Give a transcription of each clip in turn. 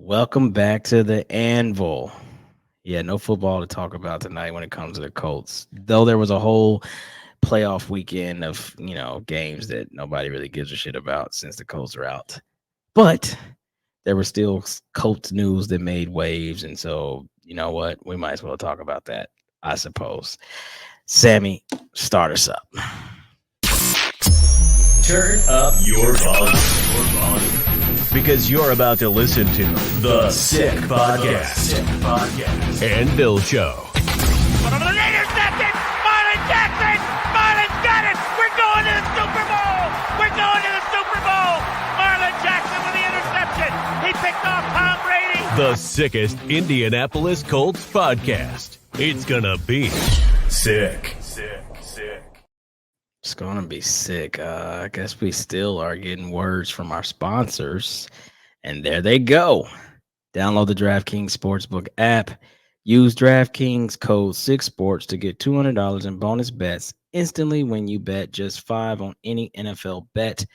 Welcome back to the Anvil. Yeah, no football to talk about tonight when it comes to the Colts. Though there was a whole playoff weekend of, games that nobody really gives a shit about since the Colts are out. But there was still Colts news that made waves. And so, you know what? We might as well talk about that, I suppose. Sammy, start us up. Turn up your volume. Because you're about to listen to The Sick Podcast. And Bill Show. Intercepted! Marlon Jackson! Marlon's got it! We're going to the Super Bowl! We're going to the Super Bowl! Marlon Jackson with the interception! He picked off Tom Brady! The sickest Indianapolis Colts podcast. It's gonna be sick. It's going to be sick. I guess we still are getting words from our sponsors. And there they go. Download the DraftKings Sportsbook app. Use DraftKings code 6sports to get $200 in bonus bets instantly when you bet just $5 on any NFL bet.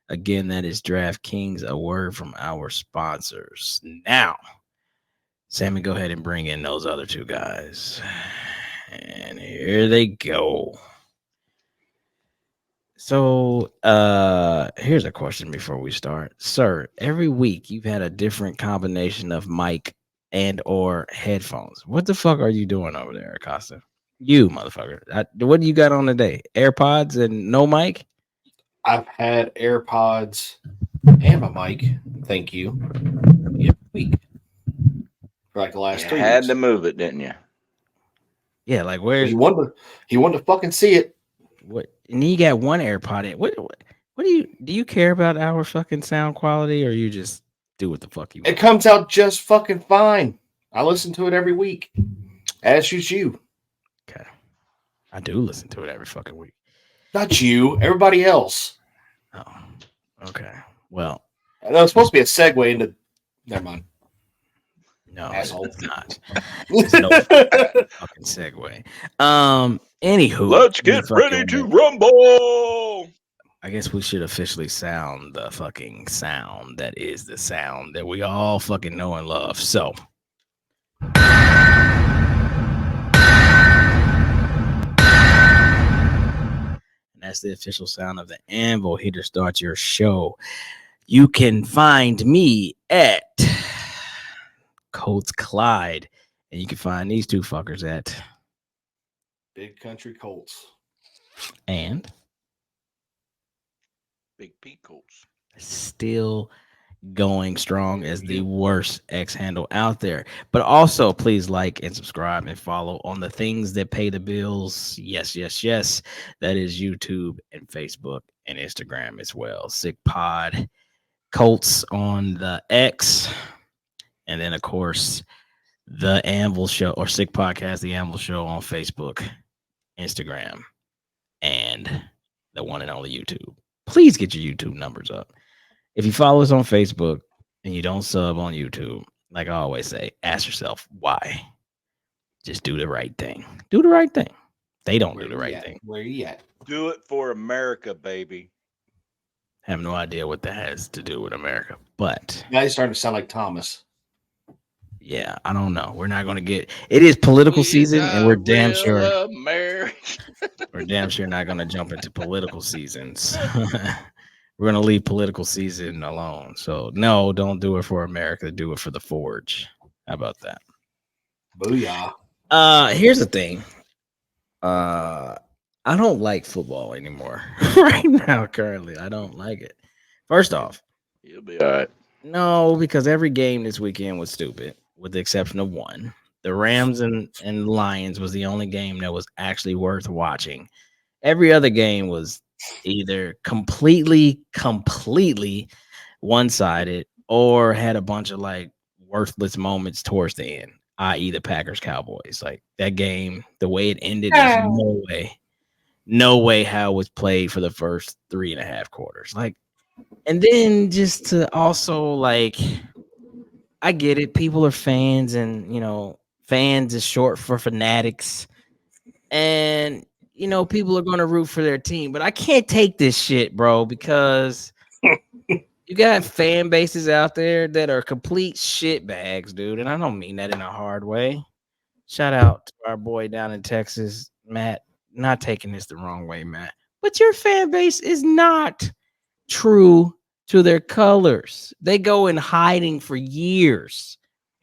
Again, that is DraftKings, a word from our sponsors. Now, Sammy, go ahead and bring in those other two guys. And here they go. So, here's a question before we start. Sir, every week you've had a different combination of mic and or headphones. What the fuck are you doing over there, Acosta? You motherfucker. What do you got on today? AirPods and no mic? I've had AirPods and my mic. Thank you. Every week. For like the last 3 had weeks. to move it, didn't you? Yeah, like where's He wanted to fucking see it. what? And you got one AirPod in. What do you care about our fucking sound quality, or you just do what the fuck you want? It comes out just fucking fine. I listen to it every week. As should you. Okay. I do listen to it every fucking week. Not you. Everybody else. Oh, okay. Well, That was supposed to be a segue into. Never mind. no, Asshole. it's not. There's no fucking segue. Anywho, Let's get ready to rumble. I guess we should officially sound the fucking sound that is the sound that we all fucking know and love. So, and that's the official sound of the Anvil here to start your show. You can find me at Colts Clyde, and you can find these two fuckers at Big Country Colts. and Big P Colts. still going strong as the worst X handle out there. But also, please like and subscribe and follow on the things that pay the bills. Yes. That is YouTube and Facebook and Instagram as well. Sick Pod Colts on the X. And then, of course, the Anvil Show or Sick Podcast, the Anvil Show on Facebook, Instagram, and the one and only YouTube. Please get your YouTube numbers up. If you follow us on Facebook and you don't sub on YouTube, like I always say, ask yourself why. Just do the right thing. Do the right thing. They don't do the right thing. Where you at? Do it for America, baby. Have no idea what that has to do with America. But Now you're starting to sound like Thomas. yeah, I don't know. We're not going to get it is political season, and we're damn sure America. we're damn sure not going to jump into political seasons. We're going to leave political season alone. So no, don't do it for America. Do it for the Forge. How about that? Booyah. Here's the thing. I don't like football anymore right now. Currently, I don't like it. First off, You'll be all right. no, because every game this weekend was stupid, with the exception of one. The Rams and Lions was the only game that was actually worth watching. Every other game was either completely one-sided or had a bunch of like worthless moments towards the end, i.e. the Packers Cowboys. Like that game, the way it ended, there's no way how it was played for the first 3.5 quarters. Like, and then just to also like, I get it. People are fans, and fans is short for fanatics, and people are going to root for their team. But I can't take this shit, bro, because You got fan bases out there that are complete shit bags, dude. And I don't mean that in a hard way. Shout out to our boy down in Texas, Matt. Not taking this the wrong way, Matt. But your fan base is not true to their colors. They go in hiding for years.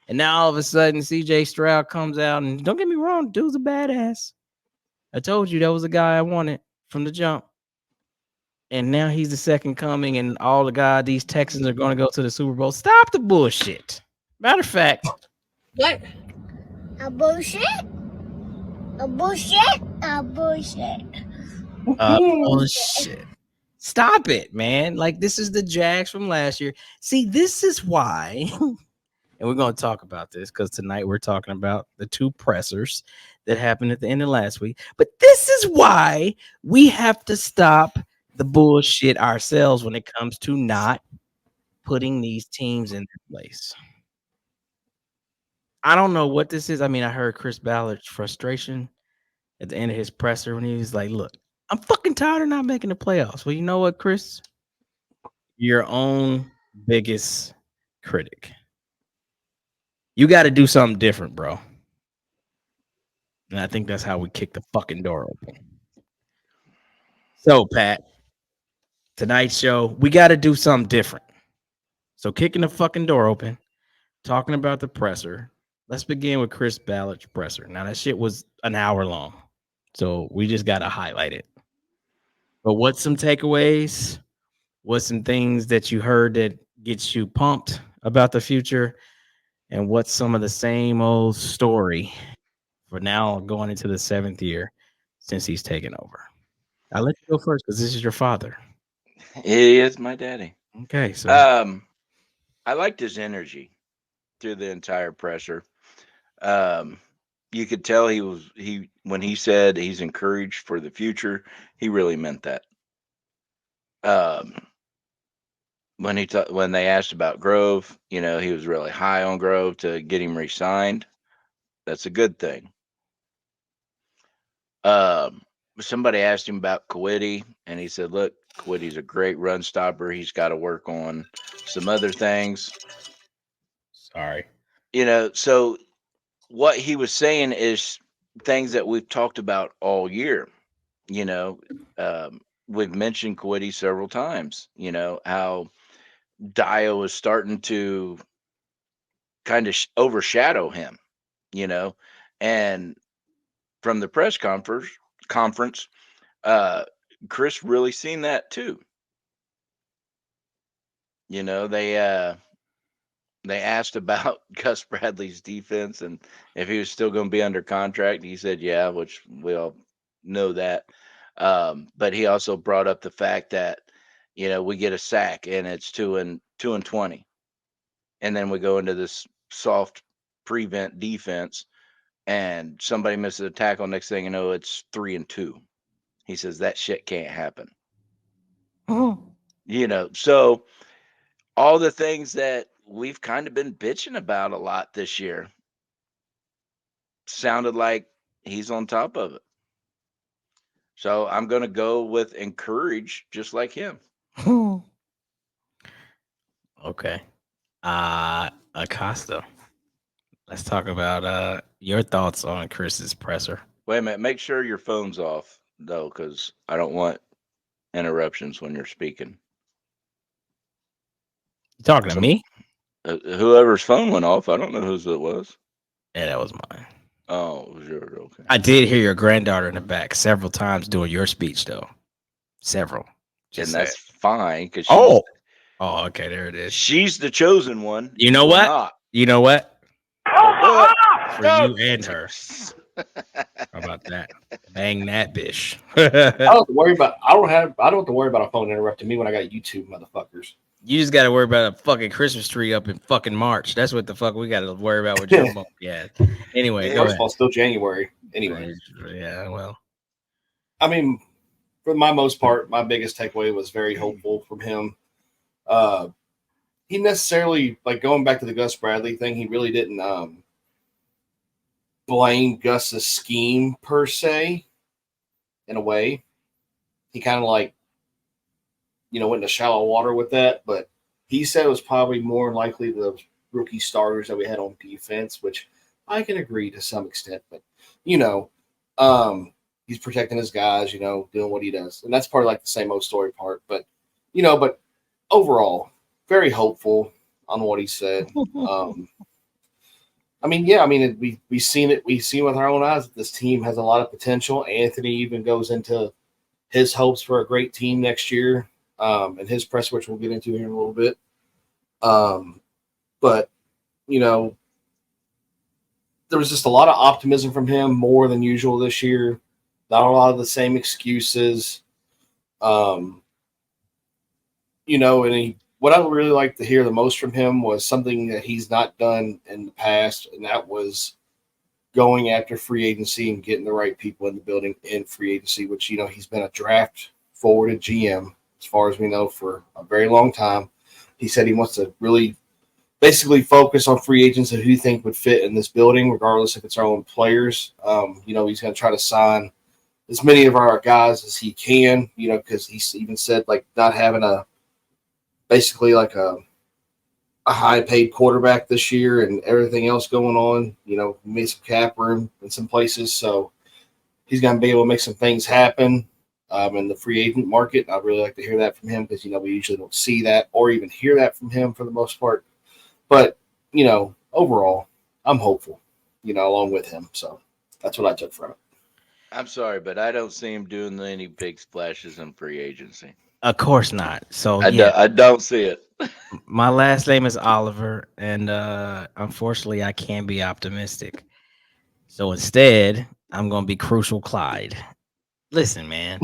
And now all of a sudden, CJ Stroud comes out, and don't get me wrong, dude's a badass. I told you that was the guy I wanted from the jump. And now he's the second coming, and all the God, these Texans are going to go to the Super Bowl. Stop the bullshit. Matter of fact, What? A bullshit? A bullshit? A bullshit. bullshit. Stop it, man. Like, this is the Jags from last year. See, this is why, and we're going to talk about this because tonight we're talking about the two pressers that happened at the end of last week. But this is why we have to stop the bullshit ourselves when it comes to not putting these teams in their place. I don't know what this is. I mean, I heard Chris Ballard's frustration at the end of his presser when he was like, look, I'm fucking tired of not making the playoffs. Well, you know what, Chris? Your own biggest critic. You got to do something different, bro. And I think that's how we kick the fucking door open. So, Pat, tonight's show, we got to do something different. So, kicking the fucking door open, talking about the presser. Let's begin with Chris Ballard's presser. Now, that shit was an hour long. So, we just got to highlight it. But what's some takeaways? What's some things that you heard that gets you pumped about the future? And what's some of the same old story for now going into the 7th year since he's taken over? I'll let you go first because this is your father. He is my daddy. Okay, so I liked his energy through the entire presser. Um, you could tell he when he said he's encouraged for the future, he really meant that. Um, when they asked about Grove, he was really high on Grove to get him re-signed. That's a good thing. Um, Somebody asked him about Kwity, and he said, "Look, Kwity's a great run stopper. He's got to work on some other things." sorry. So what he was saying is things that we've talked about all year. You know, we've mentioned Kwity several times. How Dio is starting to kind of overshadow him. You know, and from the press conference, uh, Chris really seen that too. They asked about Gus Bradley's defense and if he was still going to be under contract. He said, yeah, which we all know that. But he also brought up the fact that, we get a sack and it's 2-20. And then we go into this soft prevent defense and somebody misses a tackle. Next thing you know, it's 3-2. He says that shit can't happen. So all the things that we've kind of been bitching about a lot this year sounded like he's on top of it. So I'm going to go with encourage just like him. Okay. Acosta. Let's talk about your thoughts on Chris's presser. Wait a minute. Make sure your phone's off, though, because I don't want interruptions when you're speaking. You talking to me? Whoever's phone went off, I don't know whose it was. Yeah, that was mine. Oh, it was yours. Okay. I did hear your granddaughter in the back several times doing your speech, though. Several. And that's fine because oh, okay, there it is. She's the chosen one. You know what? Not. You know what? For you and her. How about that? Bang that bitch. I don't have to worry about. I don't have to worry about a phone interrupting me when I got YouTube, motherfuckers. You just got to worry about a fucking Christmas tree up in fucking March. That's what the fuck we got to worry about with your phone. Yeah. Anyway, go first ahead. of all, still January. Anyway. Yeah. Well. I mean, for my most part, my biggest takeaway was very hopeful from him. He necessarily, like going back to the Gus Bradley thing, he really didn't blame Gus's scheme per se. In a way, he kind of like, went into shallow water with that. But he said it was probably more likely the rookie starters that we had on defense, which I can agree to some extent. But you know, he's protecting his guys, doing what he does, and that's part of like the same old story part. But but overall, very hopeful on what he said. I mean, yeah, I mean, we've seen it. We've seen with our own eyes that this team has a lot of potential. Anthony even goes into his hopes for a great team next year, and his press, which we'll get into here in a little bit. But you know, there was just a lot of optimism from him, more than usual this year. Not a lot of the same excuses. Um, and what I would really like to hear the most from him was something that he's not done in the past, and that was going after free agency and getting the right people in the building in free agency, which, he's been a draft forwarded GM, as far as we know, for a very long time. He said he wants to really basically focus on free agents that he think would fit in this building, regardless if it's our own players. He's going to try to sign as many of our guys as he can, because he even said like not having basically like a high paid quarterback this year and everything else going on, made some cap room in some places. So he's going to be able to make some things happen in the free agent market. I'd really like to hear that from him because, we usually don't see that or even hear that from him for the most part. But, overall, I'm hopeful, along with him. So that's what I took from it. I'm sorry, but I don't see him doing any big splashes in free agency. Of course not. So I don't see it. my last name is Oliver, and unfortunately, I can't be optimistic. So instead, I'm gonna be Crucial Clyde. Listen, man.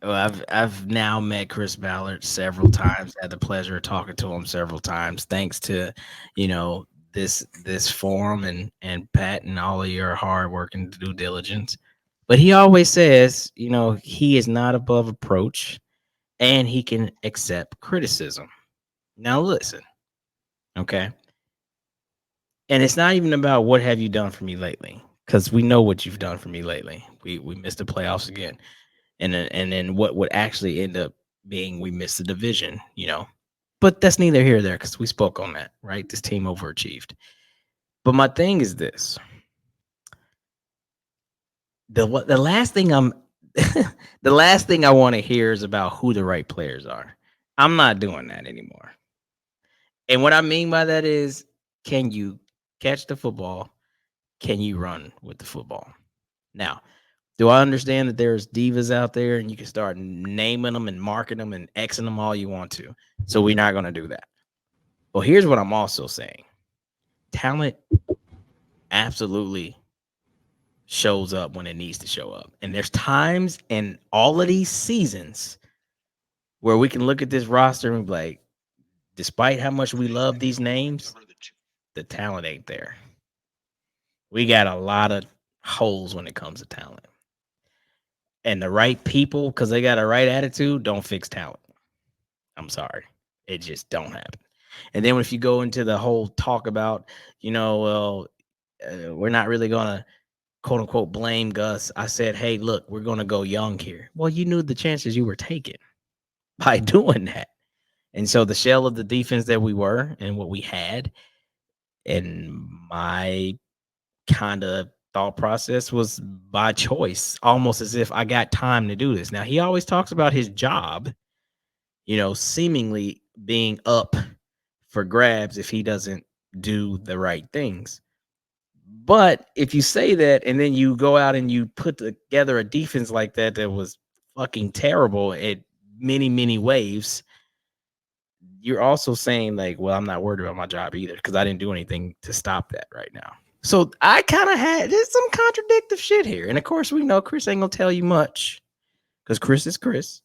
Well, I've now met Chris Ballard several times. Had the pleasure of talking to him several times. Thanks to, this forum and Pat and all of your hard work and due diligence. But he always says, he is not above approach, and he can accept criticism. Now listen, okay? And it's not even about what have you done for me lately, because we know what you've done for me lately. We missed the playoffs again, and then what would actually end up being we missed the division, But that's neither here nor there because we spoke on that, right? This team overachieved. But my thing is this: the last thing the last thing I want to hear is about who the right players are. I'm not doing that anymore. And what I mean by that is, can you catch the football? Can you run with the football? Now, do I understand that there's divas out there and you can start naming them and marking them and Xing them all you want to? So we're not going to do that. Well, here's what I'm also saying. Talent absolutely shows up when it needs to show up. And there's times in all of these seasons where we can look at this roster and be like, despite how much we love these names, the talent ain't there. We got a lot of holes when it comes to talent. And the right people, because they got a right attitude, don't fix talent. I'm sorry. It just don't happen. And then if you go into the whole talk about, we're not really going to quote unquote blame Gus. I said, hey, look, we're going to go young here. Well, you knew the chances you were taking by doing that. And so the shell of the defense that we were and what we had, and my kind of thought process was by choice, almost as if I got time to do this. Now, he always talks about his job, seemingly being up for grabs if he doesn't do the right things. But if you say that and then you go out and you put together a defense like that was fucking terrible at many, many waves, you're also saying like, well, I'm not worried about my job either because I didn't do anything to stop that right now. So I kind of there's some contradictive shit here. And of course, we know Chris ain't going to tell you much because Chris is Chris.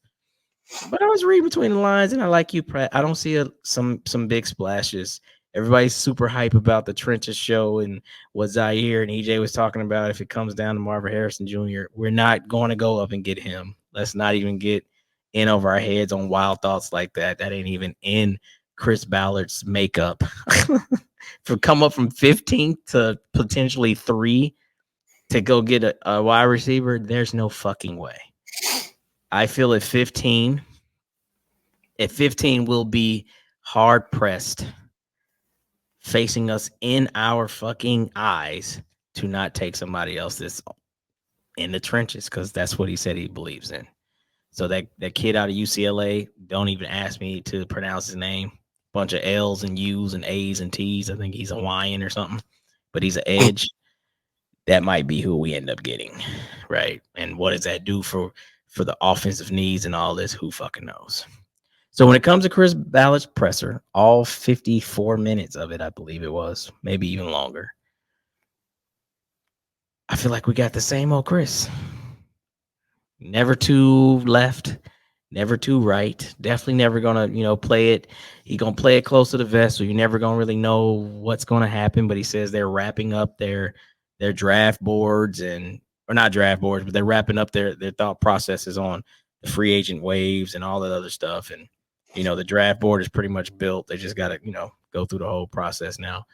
But I was reading between the lines, and I like you, Pratt. I don't see some big splashes. Everybody's super hype about the Trenches show and what Zaire and EJ was talking about. If it comes down to Marvin Harrison Jr., we're not going to go up and get him. Let's not even get in over our heads on wild thoughts like that. That ain't even in Chris Ballard's makeup. For come up from 15th to potentially 3 to go get a wide receiver, there's no fucking way. I feel at 15 we'll be hard pressed, facing us in our fucking eyes to not take somebody else that's in the trenches, because that's what he said he believes in. So that kid out of UCLA, don't even ask me to pronounce his name. Bunch of L's and U's and A's and T's. I think he's Hawaiian or something, but he's an edge. That might be who we end up getting, right? And what does that do for the offensive needs and all this? Who fucking knows? So when it comes to Chris Ballard's presser, all 54 minutes of it, I believe it was, maybe even longer, I feel like we got the same old Chris. Never too left, never too right. Definitely never gonna, play it. He gonna play it close to the vest, so you're never gonna really know what's gonna happen. But he says they're wrapping up their draft boards or not draft boards, but they're wrapping up their thought processes on the free agent waves and all that other stuff. And the draft board is pretty much built. They just gotta, go through the whole process now.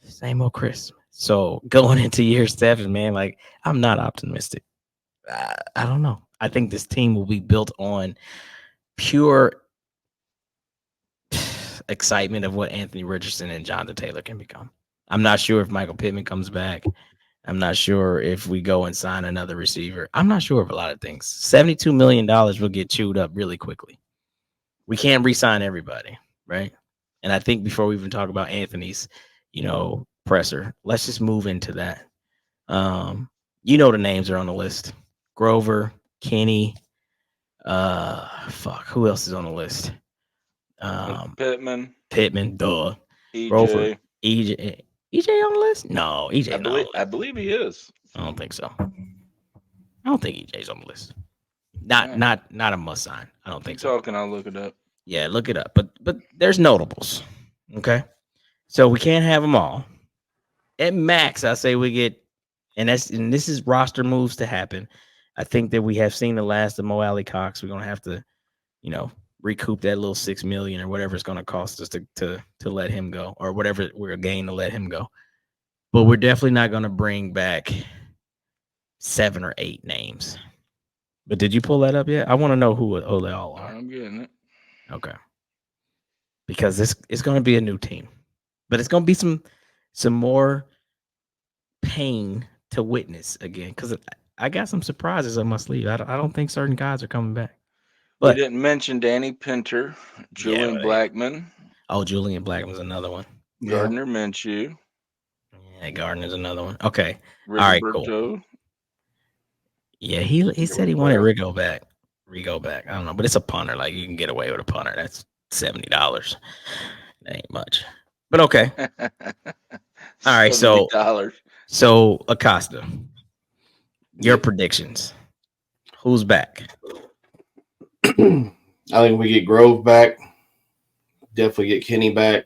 Same old Chris. So going into year 7, man, like I'm not optimistic. I don't know. I think this team will be built on pure excitement of what Anthony Richardson and Jonathan Taylor can become. I'm not sure if Michael Pittman comes back. I'm not sure if we go and sign another receiver. I'm not sure of a lot of things. $72 million will get chewed up really quickly. We can't re-sign everybody, right? And I think before we even talk about Anthony's, presser, let's just move into that. The names are on the list. Grover, Kenny, who else is on the list? Pittman, duh. EJ. Grover, EJ on the list? No, EJ. I believe he is. I don't think so. I don't think EJ's on the list. Not a must sign. I don't think so. Talking, I'll look it up. Yeah, look it up. But there's notables. Okay, so we can't have them all. At max, I say we get, and this is roster moves to happen. I think that we have seen the last of Mo Alley Cox. We're gonna have to, recoup that little $6 million or whatever it's gonna cost us to let him go, or whatever we're gain to let him go. But we're definitely not gonna bring back 7 or 8 names. But did you pull that up yet? I want to know who they all are. I'm getting it. Okay. Because this is going to be a new team, but it's going to be some more pain to witness again. Because I got some surprises up my sleeve. I don't think certain guys are coming back. But we didn't mention Danny Pinter, Julian Blackmon. Oh, Julian Blackmon's another one. Gardner Minshew. Yeah, Gardner's another one. Okay. Rigoberto. All right, cool. Yeah, he said he wanted Rigo back. I don't know, but it's a punter. Like, you can get away with a punter. That's $70. That ain't much. But okay. All right, so Acosta, your predictions. Who's back? I think we get Grove back. Definitely get Kenny back.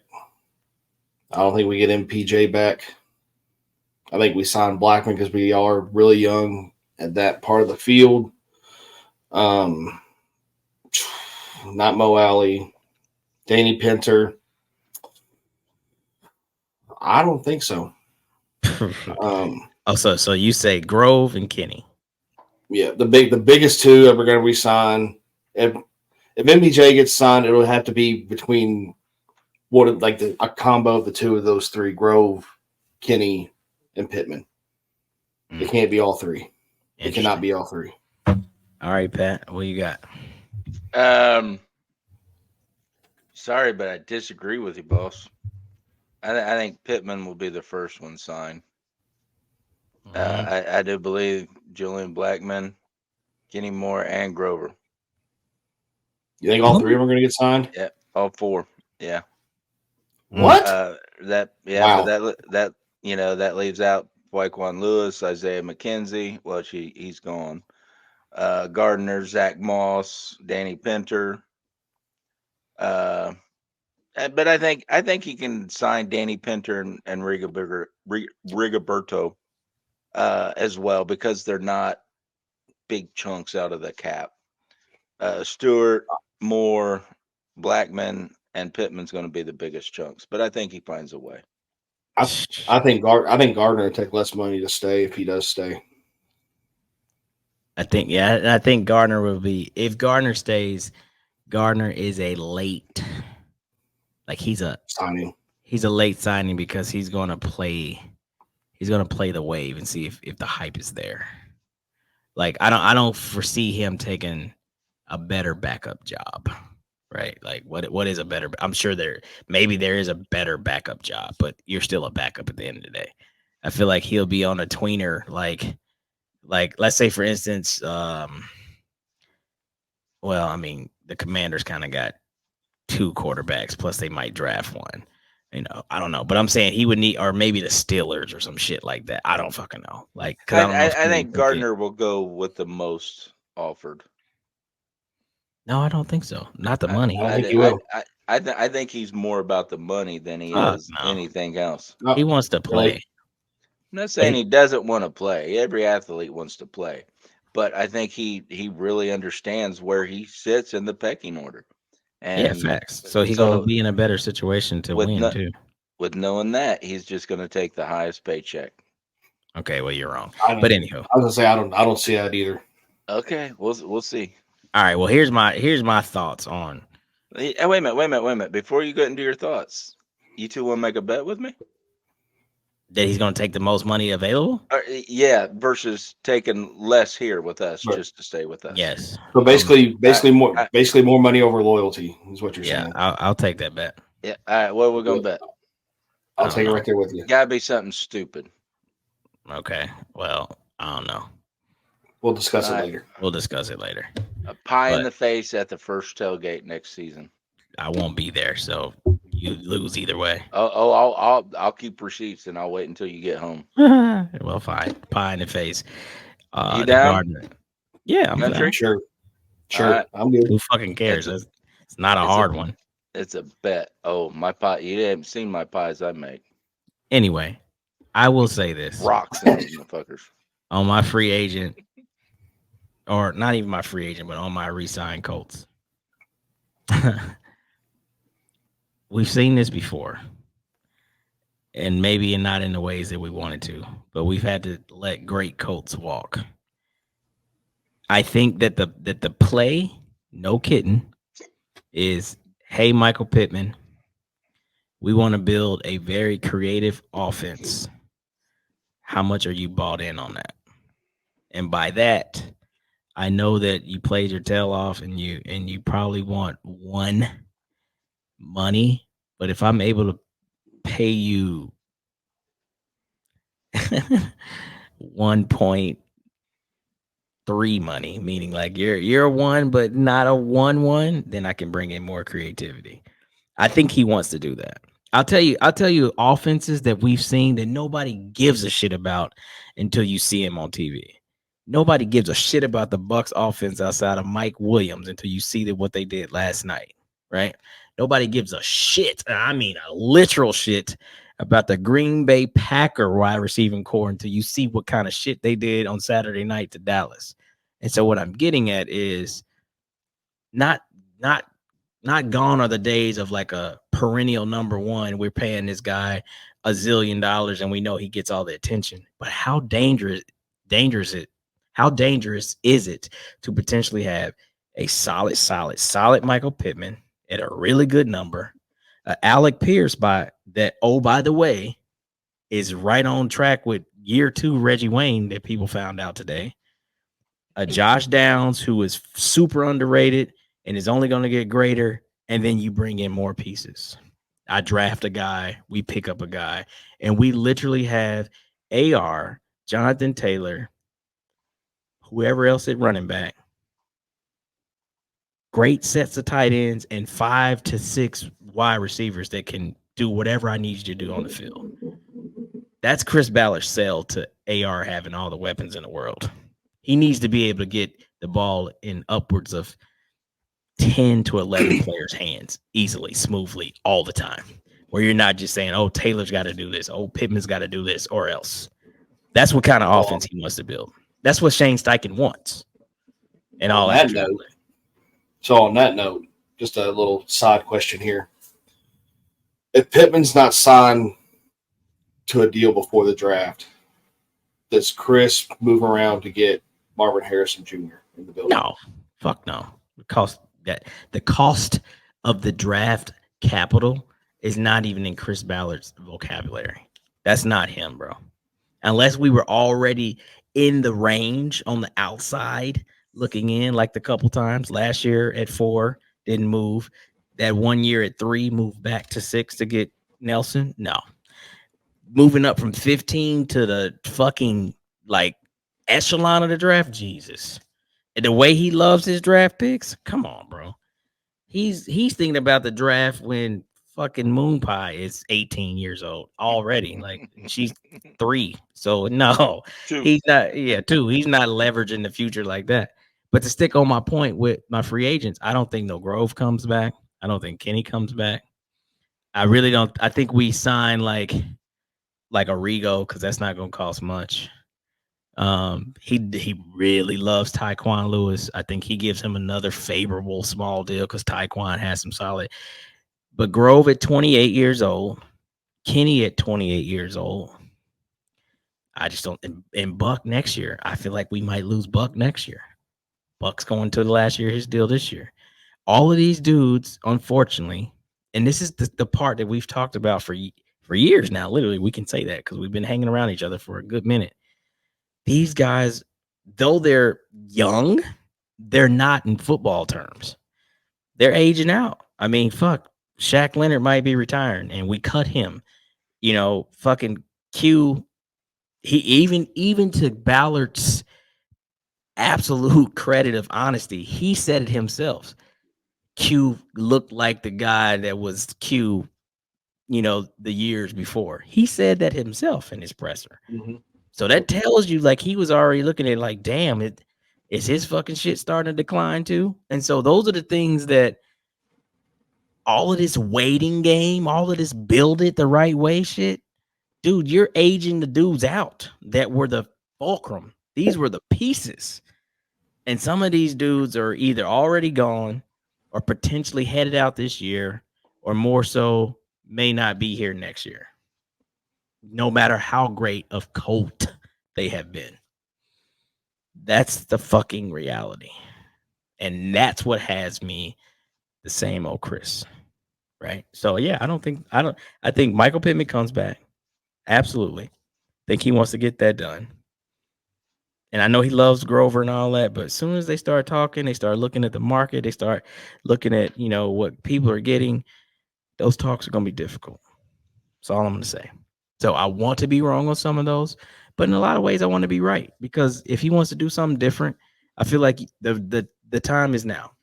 I don't think we get MPJ back. I think we sign Blackmon because we are really young at that part of the field. Not Mo Alley. Danny Pinter. I don't think so. So you say Grove and Kenny? Yeah, the biggest two that we're going to resign. If MPJ gets signed, it'll have to be between a combo of the two of those three: Grove, Kenny, and Pittman. It can't be all three. It cannot be all three. All right, Pat, what you got? Sorry, but I disagree with you, boss. I think Pittman will be the first one signed. I do believe Julian Blackmon, Kenny Moore, and Grover. You think all three of them are going to get signed? Yeah, all 4. Yeah. What? Wow. But that leaves out Wyquan Lewis, Isaiah McKenzie. Well, he's gone. Gardner, Zach Moss, Danny Pinter. But I think he can sign Danny Pinter and Rigoberto as well, because they're not big chunks out of the cap. Stewart, Moore, Blackmon, and Pittman's going to be the biggest chunks, but I think he finds a way. I think Gardner will take less money to stay if he does stay. I think Gardner will be, if Gardner stays, Gardner is a late Like he's a signing. late signing because he's gonna play the wave and see if the hype is there. Like I don't foresee him taking a better backup job. Right? Like what is a better I'm sure there is a better backup job, but you're still a backup at the end of the day. I feel like he'll be on a tweener like let's say for instance, well, I mean, the Commanders kind of got two quarterbacks, plus they might draft one. I don't know, but I'm saying he would need, or maybe the Steelers or some shit like that. I don't fucking know, like, because I don't know if I he think would take it. Gardner will go with the most offered. No, I don't think so. Not the I I don't money. I think he I will. I think he's more about the money than he Fuck is no. anything else. He No, wants to really. play. I'm not saying They, he doesn't want to play. Every athlete wants to play, but I think he really understands where he sits in the pecking order, yeah, and facts. So he's gonna so be in a better situation to with win no, too. with knowing that, he's just going to take the highest paycheck. Okay, well you're wrong, I but don't. anyhow, I was gonna say I don't see that either. Okay, we'll see. all right. Well, here's my thoughts on Wait a minute, wait a minute, wait a minute. Before you get into your thoughts, you two want to make a bet with me? that he's gonna take the most money available. Yeah, versus taking less here with us But just to stay with us. Yes. so I, I, basically more money over loyalty is what you're Yeah, saying. I'll take that bet. yeah. All right, what are we gonna But bet? I'll I don't take it know. right there with you. Gotta be something stupid. Okay. Well, I don't know. We'll discuss All it right, later. We'll discuss it later. a pie in But the face at the first tailgate next season. I won't be there, so you lose either way. I'll keep receipts and I'll wait until you get home. Well, fine. Pie in the face. You The down, gardener. Yeah, I'm country? down. Sure, All right, I'm good. Who fucking cares? it's a It's not a it's a hard one. it's a bet. Oh, my pie! You haven't seen my pies I make. Anyway, I will say this Rocks in those motherfuckers. on my free agent, or not even my free agent, but on my re-signed Colts. We've seen this before, and maybe not in the ways that we wanted to, but we've had to let great Colts walk. I think that the play, no kidding, is hey Michael Pittman, we want to build a very creative offense. How much are you bought in on that? And by that, I know that you played your tail off and you probably want one money, but if I'm able to pay you 1.3 money, meaning like you're a one but not a 1-1, then I can bring in more creativity. I think he wants to do that. I'll tell you offenses that we've seen that nobody gives a shit about until you see him on TV. Nobody gives a shit about the Bucks offense outside of Mike Williams until you see what they did last night, right? Nobody gives a shit. I mean a literal shit about the Green Bay Packer wide receiving core until you see what kind of shit they did on Saturday night to Dallas. And so what I'm getting at is not not not gone are the days of like a perennial number one. We're paying this guy $1 zillion and we know he gets all the attention. But dangerous it, how dangerous is it to potentially have a solid Michael Pittman at a really good number, Alec Pierce by the way, is right on track with year 2 Reggie Wayne that people found out today. A Josh Downs who is super underrated and is only going to get greater, and then you bring in more pieces. I draft a guy, we pick up a guy, and we literally have AR, Jonathan Taylor, whoever else at running back, great sets of tight ends, and 5 to 6 wide receivers that can do whatever I need you to do on the field. That's Chris Ballard's sell to AR having all the weapons in the world. He needs to be able to get the ball in upwards of 10 to 11 players' hands easily, smoothly, all the time, where you're not just saying, oh, Taylor's got to do this, oh, Pittman's got to do this, or else. That's what kind of offense he wants to build. That's what Shane Steichen wants. And On all that that. note, so on that note, just a little side question here. If Pittman's not signed to a deal before the draft, does Chris move around to get Marvin Harrison Jr. in the building? No, fuck no. The cost of the draft capital is not even in Chris Ballard's vocabulary. That's not him, bro. Unless we were already in the range on the outside looking in, like the couple times last year at 4, didn't move. That 1 year at 3, moved back to 6 to get Nelson. No, moving up from 15 to the fucking like echelon of the draft. Jesus, and the way he loves his draft picks. Come on, bro. He's thinking about the draft when fucking Moon Pie is 18 years old already. Like she's 3. So no, Two. he's not. Yeah, 2. He's not leveraging the future like that. But to stick on my point with my free agents, I don't think no Grove comes back. I don't think Kenny comes back. I really don't. I think we sign like a Rigo because that's not going to cost much. He really loves Tyquan Lewis. I think he gives him another favorable small deal because Tyquan has some solid. But Grove at 28 years old, Kenny at 28 years old. I just don't. And Buck next year, I feel like we might lose Buck next year. Buck's going to the last year of his deal this year. All of these dudes, unfortunately, and this is the part that we've talked about for years now. Literally, we can say that because we've been hanging around each other for a good minute. These guys, though they're young, they're not in football terms. They're aging out. I mean, fuck. Shaq Leonard might be retiring, and we cut him. Fucking Q. He even to Ballard's absolute credit of honesty, he said it himself. Q looked like the guy that was Q, the years before. He said that himself in his presser. Mm-hmm. So that tells you like he was already looking at it like, damn, it is his fucking shit starting to decline too. And so those are the things that all of this waiting game, all of this build it the right way shit, dude, you're aging the dudes out that were the fulcrum. These were the pieces. And some of these dudes are either already gone or potentially headed out this year, or more so, may not be here next year, no matter how great of Colt they have been. That's the fucking reality. And that's what has me the same old Chris. Right. So yeah, I think Michael Pittman comes back. Absolutely. Think he wants to get that done. And I know he loves Grover and all that, but as soon as they start talking, they start looking at the market, they start looking at, what people are getting, those talks are gonna be difficult. That's all I'm gonna say. So I want to be wrong on some of those, but in a lot of ways I want to be right because if he wants to do something different, I feel like the time is now.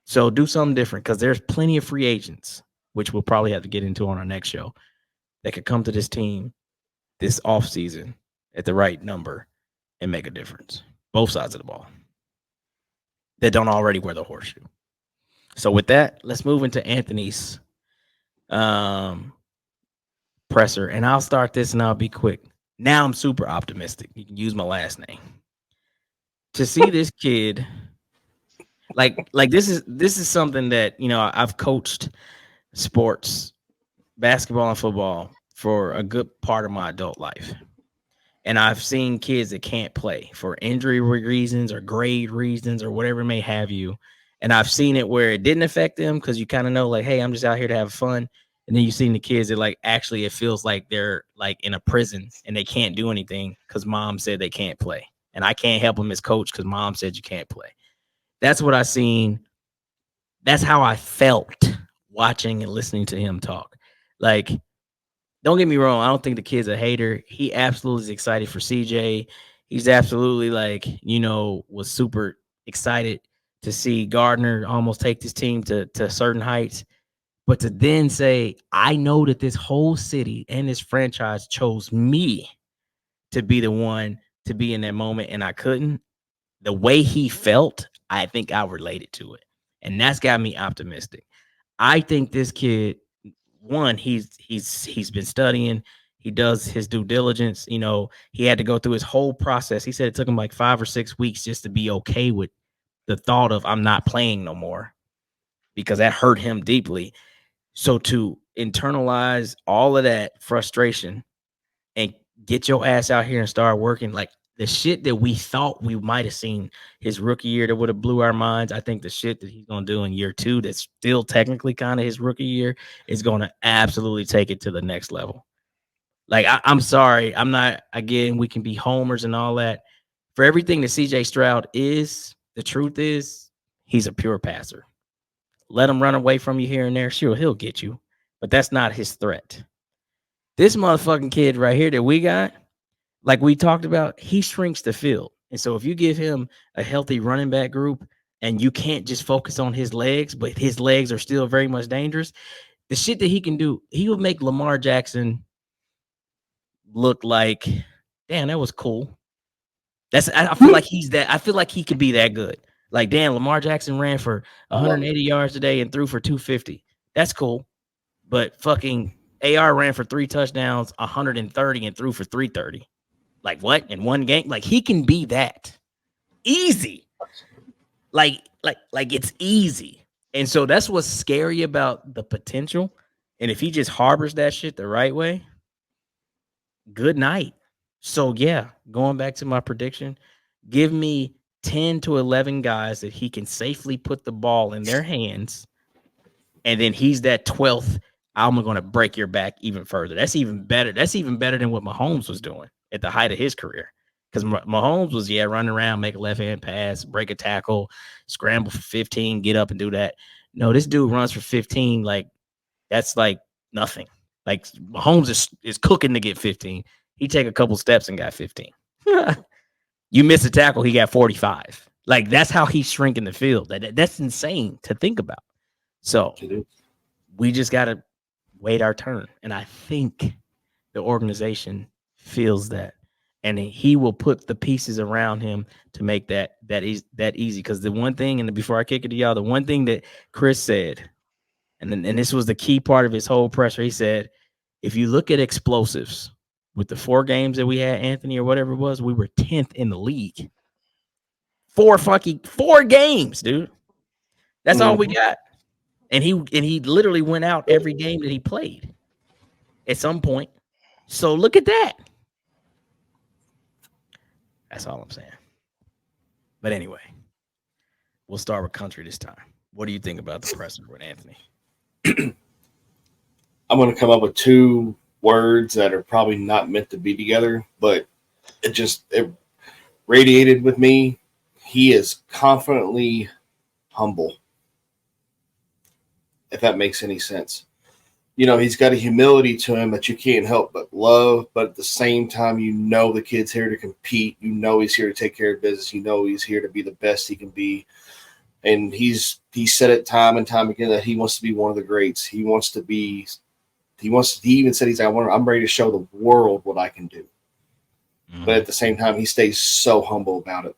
So do something different because there's plenty of free agents, which we'll probably have to get into on our next show, that could come to this team this offseason at the right number and make a difference. Both sides of the ball that don't already wear the horseshoe. So with that, let's move into Anthony's presser. And I'll start this and I'll be quick. Now I'm super optimistic. You can use my last name. To see this kid, like this is something that, I've coached sports, basketball and football for a good part of my adult life. And I've seen kids that can't play for injury reasons or grade reasons or whatever may have you. And I've seen it where it didn't affect them because you kind of know, like, hey, I'm just out here to have fun. And then you've seen the kids that, like, actually it feels like they're, like, in a prison and they can't do anything because mom said they can't play. And I can't help them as coach because mom said you can't play. That's what I seen. That's how I felt watching and listening to him talk. Like, don't get me wrong. I don't think the kid's a hater. He absolutely is excited for CJ. He's absolutely was super excited to see Gardner almost take this team to certain heights. But to then say, I know that this whole city and this franchise chose me to be the one to be in that moment, and I couldn't. The way he felt, I think I related to it. And that's got me optimistic. I think this kid, one, he's been studying. He does his due diligence. He had to go through his whole process. He said it took him like 5 or 6 weeks just to be okay with the thought of I'm not playing no more because that hurt him deeply. So to internalize all of that frustration and get your ass out here and start working, like the shit that we thought we might have seen his rookie year that would have blew our minds. I think the shit that he's gonna do in year 2, that's still technically kind of his rookie year, is gonna absolutely take it to the next level. Like I'm sorry, I'm not. Again, we can be homers and all that. For everything that CJ Stroud is, the truth is he's a pure passer. Let him run away from you here and there. Sure, he'll get you, but that's not his threat. This motherfucking kid right here that we got, like we talked about, he shrinks the field. And so if you give him a healthy running back group and you can't just focus on his legs, but his legs are still very much dangerous, the shit that he can do, he will make Lamar Jackson look like, damn, that was cool. I feel like he's that. I feel like he could be that good. Like, damn, Lamar Jackson ran for I love it. 180 yards today and threw for 250. That's cool. But fucking AR ran for 3 touchdowns, 130 and threw for 330. Like what? In one game? Like he can be that. Easy. Like it's easy. And so that's what's scary about the potential. And if he just harbors that shit the right way, good night. So yeah, going back to my prediction, give me 10 to 11 guys that he can safely put the ball in their hands, and then he's that 12th. I'm going to break your back even further. That's even better. That's even better than what Mahomes was doing at the height of his career. Because Mahomes was, running around, make a left-hand pass, break a tackle, scramble for 15, get up and do that. No, this dude runs for 15 like that's like nothing. Like Mahomes is cooking to get 15. He take a couple steps and got 15. You miss a tackle, he got 45. Like that's how he's shrinking the field. That's insane to think about. So we just got to wait our turn. And I think the organization feels that. And he will put the pieces around him to make that easy. Because the one thing, and before I kick it to y'all, the one thing that Chris said, and this was the key part of his whole presser, he said, if you look at explosives, with the 4 games that we had, Anthony, or whatever it was, we were 10th in the league. 4 games, dude. That's all we got. And he literally went out every game that he played at some point. So look at that. That's all I'm saying. But anyway, we'll start with country this time. What do you think about the presser with Anthony? I'm going to come up with 2 words that are probably not meant to be together, but it radiated with me. He is confidently humble, if that makes any sense. He's got a humility to him that you can't help but love, but at the same time, the kid's here to compete. He's here to take care of business. He's here to be the best he can be. And he said it time and time again that he wants to be one of the greats. He even said, I'm ready to show the world what I can do. Mm-hmm. But at the same time, he stays so humble about it.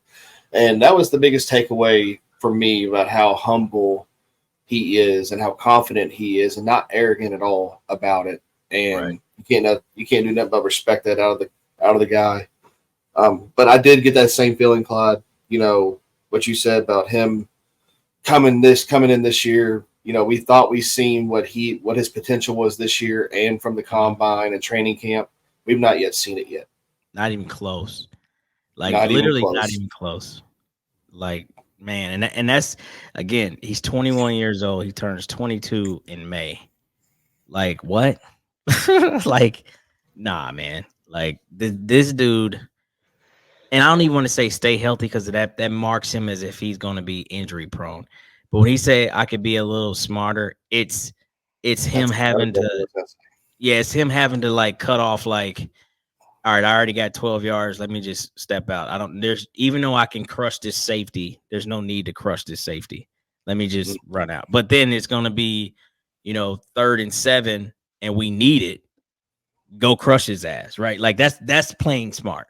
And that was the biggest takeaway for me about how humble he is and how confident he is and not arrogant at all about it. And you can't do nothing but respect that out of the guy. But I did get that same feeling, Clyde, what you said about him coming in this year. We thought we seen what his potential was this year and from the combine and training camp. We've not yet seen it yet. Not even close. Like literally not even close. Like, man, and that's, again, he's 21 years old. He turns 22 in May. Like, what? Like, nah, man. Like this dude, and I don't even want to say stay healthy because that marks him as if he's going to be injury prone. But when he say I could be a little smarter, it's him having to, it's him having to like cut off like, all right, I already got 12 yards. Let me just step out. Even though I can crush this safety, there's no need to crush this safety. Let me just run out. But then it's going to be, 3rd and 7 and we need it. Go crush his ass, right? Like that's playing smart.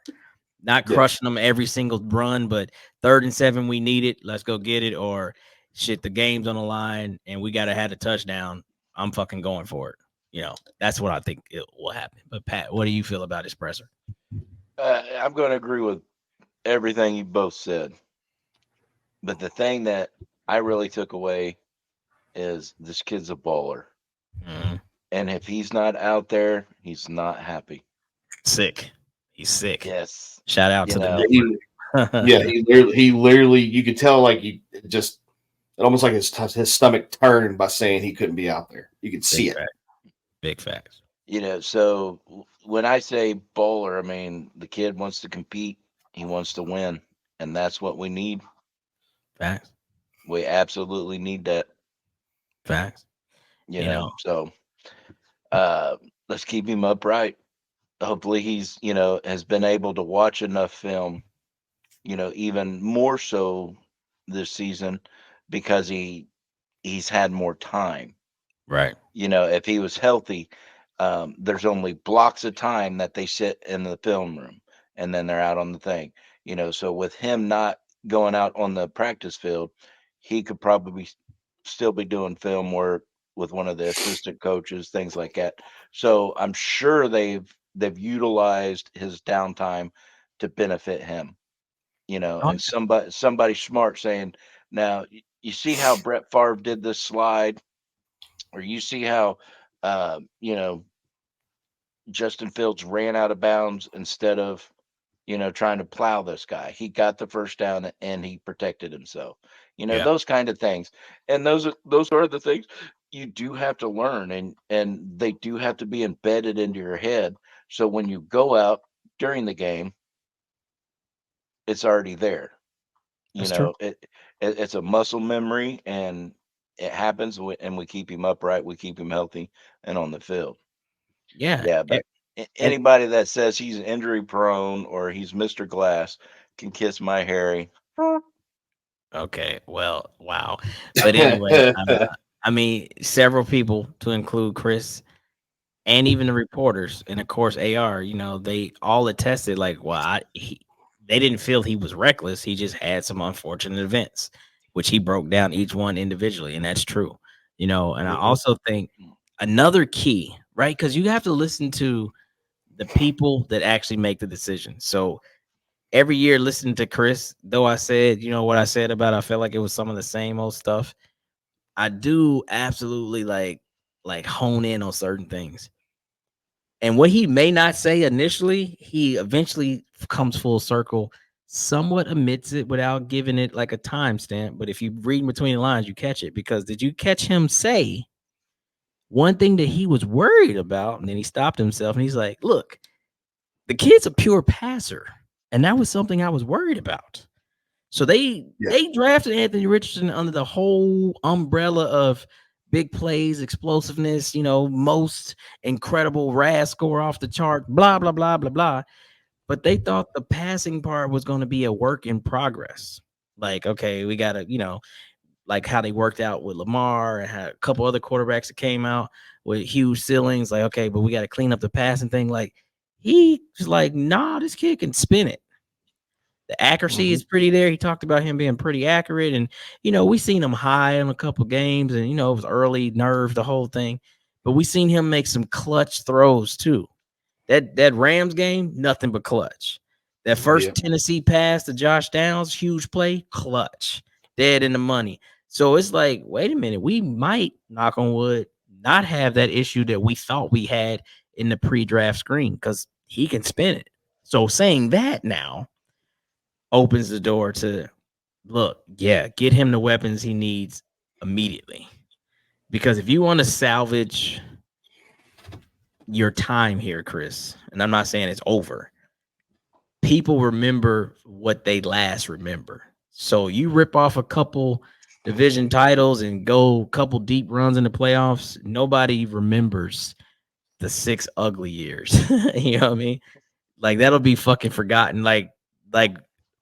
Not crushing them every single run, but 3rd and 7, we need it. Let's go get it. Or shit, the game's on the line and we got to have a touchdown. I'm fucking going for it. That's what I think it will happen. But Pat, what do you feel about his presser? I'm going to agree with everything you both said. But the thing that I really took away is this kid's a baller. Mm-hmm. And if he's not out there, he's not happy. Sick. He's sick. Yes. Shout out You to the know, He, yeah, network. he literally, you could tell like he just almost like his stomach turned by saying he couldn't be out there. You could Big see it. fact. Big facts. so when I say bowler, I mean the kid wants to compete, he wants to win, and that's what we need. Facts. We absolutely need that, Facts. You know, So uh let's keep him upright. Hopefully he's, has been able to watch enough film, even more so this season because he's had more time. right. If he was healthy, there's only blocks of time that they sit in the film room and then they're out on the thing. So with him not going out on the practice field, he could probably still be doing film work with one of the assistant coaches, things like that. So I'm sure they've utilized his downtime to benefit him. Oh, And somebody smart saying, now you see how Brett Favre did this slide, or you see how uh, you know Justin Fields ran out of bounds instead of trying to plow this guy. He got the first down and he protected himself. yeah. Those kind of things, and those are the things you do have to learn, and they do have to be embedded into your head. So when you go out during the game, it's already there. That's true. It's a muscle memory, and it happens, and we keep him upright, we keep him healthy and on the field. Yeah. Yeah, but And anybody that says he's injury prone or he's Mr. Glass can kiss my Harry. okay. Well, wow. But anyway, I mean, several people, to include Chris and even the reporters, and of course AR, they all attested like, well, they didn't feel he was reckless. He just had some unfortunate events, which he broke down each one individually, and that's true. And I Mhm. also think another key, right? Because you have to listen to the people that actually make the decision. So every year, listening to Chris, though I said, what I said about, I felt like it was some of the same old stuff. I do absolutely like hone in on certain things. And what he may not say initially, he eventually comes full circle, somewhat admits it without giving it like a timestamp. But if you read between the lines, you catch it. Because did you catch him say one thing that he was worried about? And then he stopped himself and he's like, look, the kid's a pure passer. And that was something I was worried about. So they Yeah. they drafted Anthony Richardson under the whole umbrella of big plays, explosiveness, most incredible RAS score off the chart, blah blah blah blah blah. But they thought the passing part was going to be a work in progress. Like, okay, we got to, like how they worked out with Lamar and had a couple other quarterbacks that came out with huge ceilings. Like, okay, but we got to clean up the passing thing. Like, he was like, nah, this kid can spin it. The accuracy Mhm. is pretty there. He talked about him being pretty accurate, and we seen him high in a couple games, and it was early nerve, the whole thing. But we seen him make some clutch throws too. That Rams game, nothing but clutch. That Yeah. first Tennessee pass to Josh Downs, huge play, clutch, dead in the money. So it's like, wait a minute, we might, knock on wood, not have that issue that we thought we had in the pre-draft screen because he can spin it. So saying that now opens the door to look, yeah, get him the weapons he needs immediately. Because if you want to salvage your time here, Chris, and I'm not saying it's over, people remember what they last remember. So you rip off a couple division titles and go a couple deep runs in the playoffs, nobody remembers the 6 ugly years. You know what I mean? Like that'll be fucking forgotten like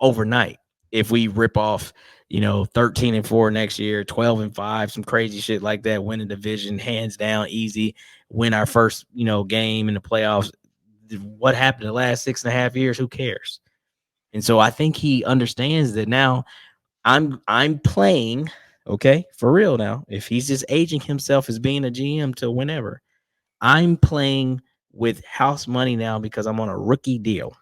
overnight if we rip off, 13-4 next year, 12-5, some crazy shit like that, win the division hands down easy, win our first, game in the playoffs. What happened the last 6.5 years? Who cares? And so I think he understands that now I'm playing, okay, for real now. If he's just aging himself as being a GM to whenever, I'm playing with house money now because I'm on a rookie deal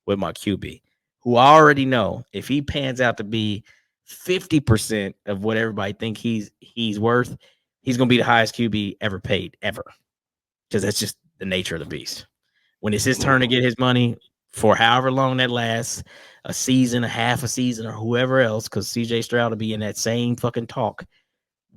with my QB, who I already know if he pans out to be 50% of what everybody think he's worth, he's gonna be the highest QB ever paid ever. Because that's just the nature of the beast. When it's his turn to Mhm. get his money, for however long that lasts, a season, a half a season, or whoever else, because CJ Stroud will be in that same fucking talk.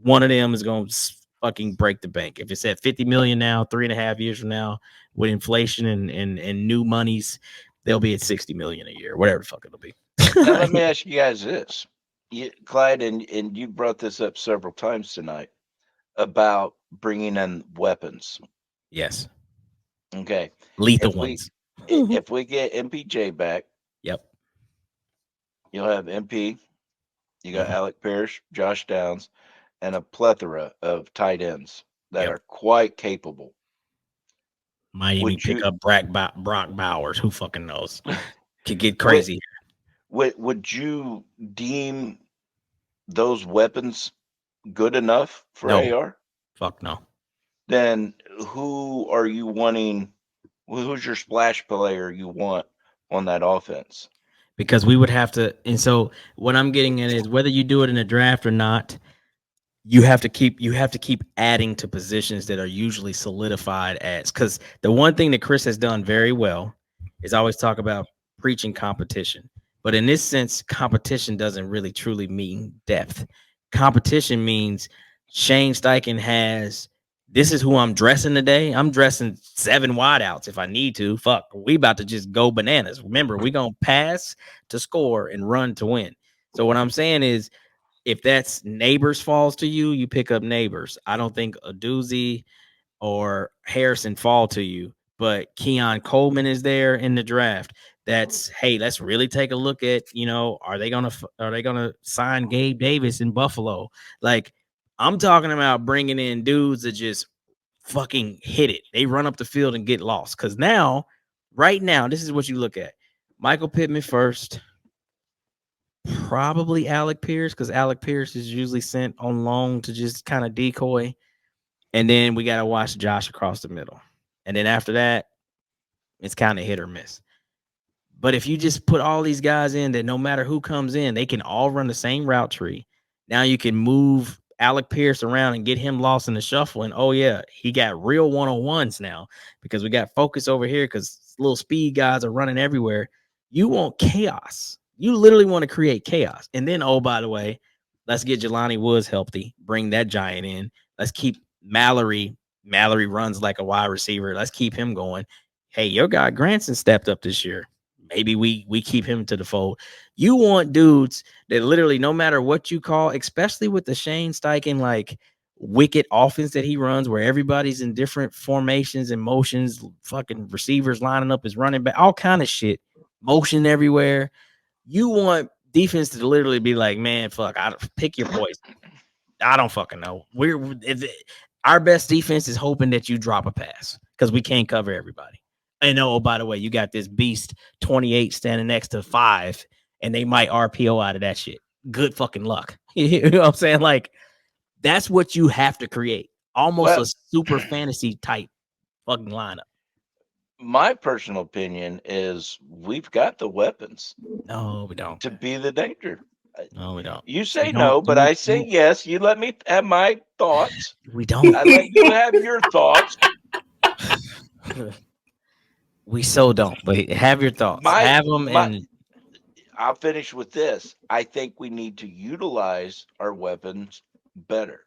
One of them is going to fucking break the bank. If it's at 50 million now, 3.5 years from now, with inflation and new monies, they'll be at 60 million a year, whatever the fuck it'll be. Now let me ask you guys this, Clyde, and you brought this up several times tonight about bringing in weapons. Yes, Okay, lethal if we ones. if we get MPJ back, Yep. you'll have MP. You got Mhm. Alec Pierce, Josh Downs, and a plethora of tight ends that Yep. are quite capable. Might even Would pick you up Brock Bowers. Who fucking knows? Could get would crazy. would you deem those weapons good enough for No, AR? fuck no. Then who are you wanting? Who's your splash player you want on that offense? Because we would have to. And so what I'm getting at is whether you do it in a draft or not, you have to keep adding to positions that are usually solidified as, because the one thing that Chris has done very well is always talk about preaching competition. But in this sense, competition doesn't really truly mean depth. Competition means Shane Steichen has, this is who I'm dressing today. I'm dressing 7 wideouts if I need to. Fuck, we about to just go bananas. Remember, we gonna pass to score and run to win. So what I'm saying is, if that's Neighbors falls to you, you pick up Neighbors. I don't think a Doozy or Harrison fall to you, but Keon Coleman is there in the draft. That's, hey, let's really take a look at, are they gonna sign Gabe Davis in Buffalo? Like, I'm talking about bringing in dudes that just fucking hit it. They run up the field and get lost. Because now, right now, this is what you look at: Michael Pittman first, probably Alec Pierce, because Alec Pierce is usually sent on loan to just kind of decoy. And then we got to watch Josh across the middle. And then after that, it's kind of hit or miss. But if you just put all these guys in that no matter who comes in, they can all run the same route tree. Now you can move Alec Pierce around and get him lost in the shuffle. And oh, yeah, he got real one-on-ones now because we got focus over here because little speed guys are running everywhere. You want chaos. You literally want to create chaos. And then, oh, by the way, let's get Jelani Woods healthy. Bring that giant in. Let's keep Mallory. Mallory runs like a wide receiver. Let's keep him going. Hey, your guy Granson stepped up this year. Maybe we keep him to the fold. You want dudes that literally, no matter what you call, especially with the Shane Steichen like wicked offense that he runs, where everybody's in different formations and motions, fucking receivers lining up as running back, all kind of shit, motion everywhere. You want defense to literally be like, man, fuck, I pick your poison. I don't fucking know. Our best defense is hoping that you drop a pass because we can't cover everybody. And oh, by the way, you got this beast 28 standing next to 5, and they might RPO out of that shit. Good fucking luck. You know what I'm saying? Like, that's what you have to create. Almost Well, a super fantasy type fucking lineup. my personal opinion is we've got the weapons No, we don't. to be the danger. No, we don't. You We say don't. no, but I say yes. You let me have my thoughts. We don't. I let you have your thoughts. We so don't. But have your thoughts. My Have them, my and I'll finish with this. I think we need to utilize our weapons better.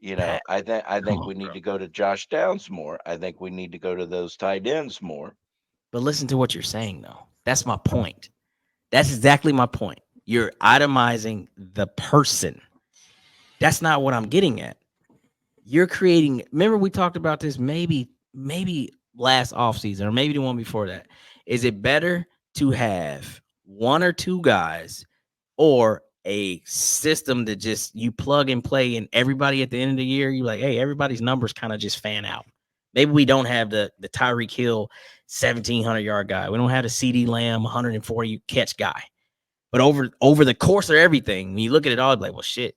Pat, come I think on, we bro. need to go to Josh Downs more. I think we need to go to those tight ends more. But listen to what you're saying, though. That's my point. That's exactly my point. You're itemizing the person. That's not what I'm getting at. You're creating. Remember, we talked about this maybe last offseason or maybe the one before that. Is it better to have one or two guys or a system that just you plug and play and everybody at the end of the year, you're like, hey, everybody's numbers kind of just fan out. Maybe we don't have the Tyreek Hill 1,700-yard guy. We don't have the CD Lamb 140 catch guy. But over the course of everything, when you look at it all, like, well, shit,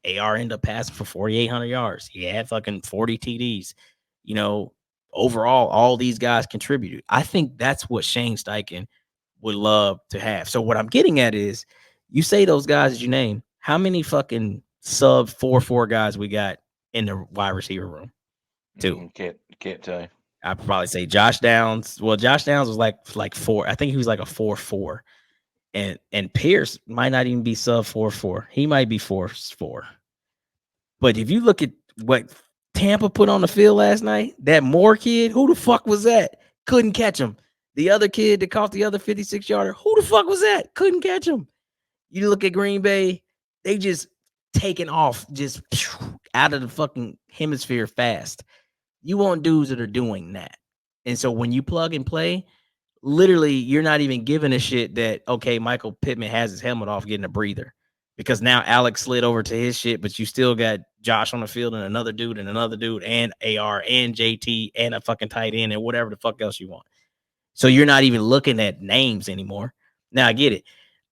AR ended up passing for 4,800 yards. He had fucking 40 TDs. You know, overall, all these guys contributed. I think that's what Shane Steichen would love to have. So what I'm getting at is, you say those guys that you name, how many fucking sub 4-4 guys we got in the wide receiver room? Two. Can't tell you. I'd probably say Josh Downs. Well, Josh Downs was like 4. I think he was like a 4-4. And Pierce might not even be sub 4-4. He might be 4-4. But if you look at what Tampa put on the field last night, that Moore kid, who the fuck was that? Couldn't catch him. The other kid that caught the other 56-yarder, who the fuck was that? Couldn't catch him. You look at Green Bay, they just taking off, just out of the fucking hemisphere fast. You want dudes that are doing that. And so when you plug and play, literally, you're not even giving a shit that, okay, Michael Pittman has his helmet off getting a breather. Because now Alex slid over to his shit, but you still got Josh on the field and another dude and AR and JT and a fucking tight end and whatever the fuck else you want. So you're not even looking at names anymore. Now I get it.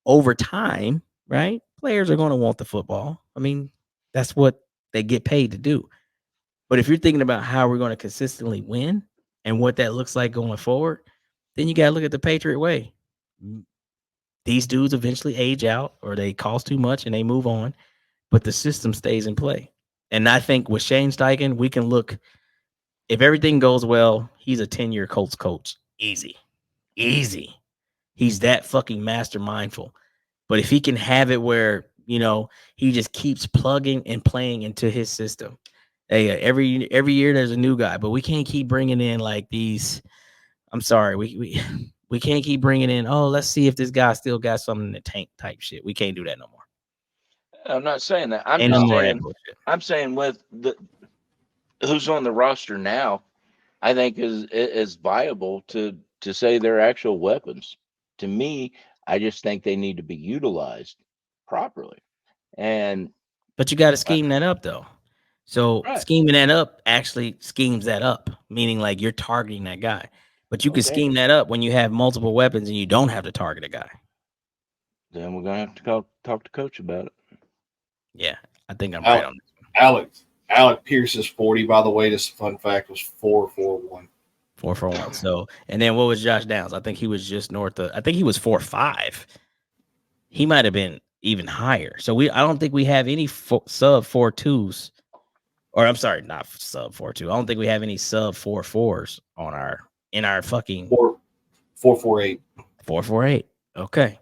Over time, right? Players are going to want the football. I mean, that's what they get paid to do. But if you're thinking about how we're going to consistently win and what that looks like going forward, then you got to look at the Patriot way. These dudes eventually age out or they cost too much and they move on, but the system stays in play. And I think with Shane Steichen, we can look, if everything goes well, he's a 10-year Colts coach. Easy. He's that fucking mastermindful. But if he can have it where, he just keeps plugging and playing into his system. Hey, every year there's a new guy, but we can't keep bringing in like these. I'm sorry, we can't keep bringing in. Oh, let's see if this guy still got something in the tank type shit. We can't do that no more. I'm not saying that. I'm Ain't no just more of that saying. bullshit. I'm saying with the who's on the roster now, I think is viable to say they're actual weapons. To me, I just think they need to be utilized properly. And But you got to scheme that up though. So right, scheming that up actually schemes that up, meaning like you're targeting that guy. But you can okay, scheme that up when you have multiple weapons and you don't have to target a guy. then we're gonna have to talk to coach about it. Yeah, I think I'm right on this. Alec Pierce's 40, by the way, just a fun fact, was 4.41. 4-for-1. So, and then what was Josh Downs? I think he was just north of. I think he was 4.5. He might have been even higher. So I don't think we have any sub 4.2s, or I'm sorry, not sub 4.2. I don't think we have any sub 4.4s in our fucking 4.48. 4.48. Okay.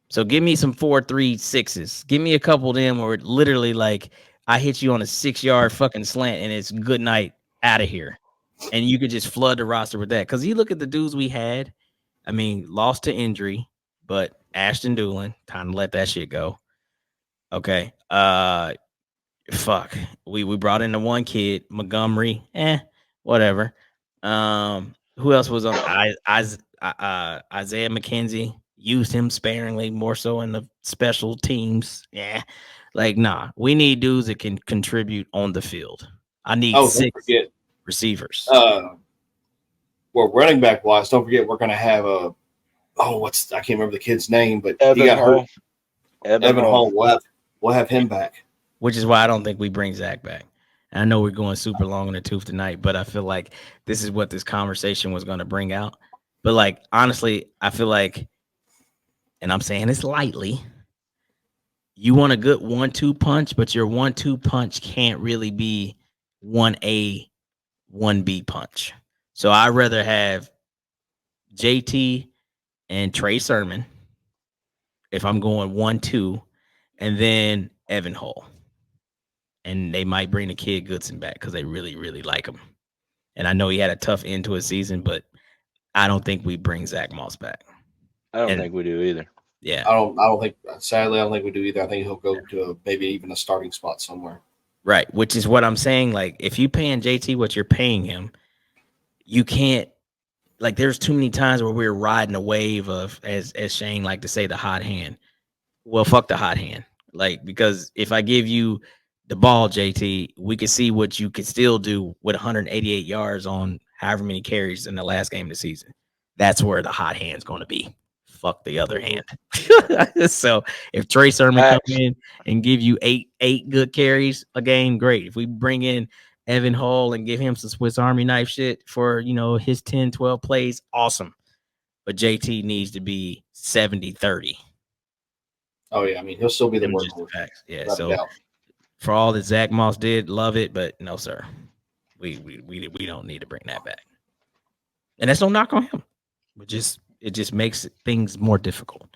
So give me some 4.36s. Give me a couple of them where it literally like I hit you on a 6-yard fucking slant and it's good night out of here. And you could just flood the roster with that. Because you look at the dudes we had. I mean, lost to injury, but Ashton Doolin, time to let that shit go. Okay. Fuck. We brought in the one kid, Montgomery. Whatever. Who else was on? Isaiah McKenzie. Used him sparingly, more so in the special teams. Yeah. Like, nah. We need dudes that can contribute on the field. I need 6 receivers. Well, running back wise, don't forget we're going to have I can't remember the kid's name, but he got hurt. Evan Hall. We'll have him back. Which is why I don't think we bring Zach back. And I know we're going super long in the tooth tonight, but I feel like this is what this conversation was going to bring out. But like, honestly, I feel like, and I'm saying this lightly, you want a good 1-2 punch, but your 1-2 punch can't really be 1A, 1B punch. So I'd rather have JT and Trey Sermon if I'm going 1-2, and then Evan Hall. And they might bring the kid Goodson back because they really, really like him. And I know he had a tough end to his season, but I don't think we bring Zach Moss back. I don't think we do either. Yeah. I don't think, sadly, I don't think we do either. I think he'll go to maybe even a starting spot somewhere. Right. Which is what I'm saying. Like, if you paying JT what you're paying him, you can't, like, there's too many times where we're riding a wave of, as Shane like to say, the hot hand. Well, fuck the hot hand. Like, because if I give you the ball, JT, we can see what you can still do with 188 yards on however many carries in the last game of the season. That's where the hot hand's going to be. Fuck the other hand. So if Trey Sermon come in and give you eight good carries a game, great. If we bring in Evan Hall and give him some Swiss Army knife shit for, his 10, 12 plays, awesome. But JT needs to be 70-30. Oh, yeah. I mean, he'll still be the workhorse. Yeah, so for all that Zach Moss did, love it, but no, sir. We don't need to bring that back. And that's no knock on him. But just it just makes things more difficult.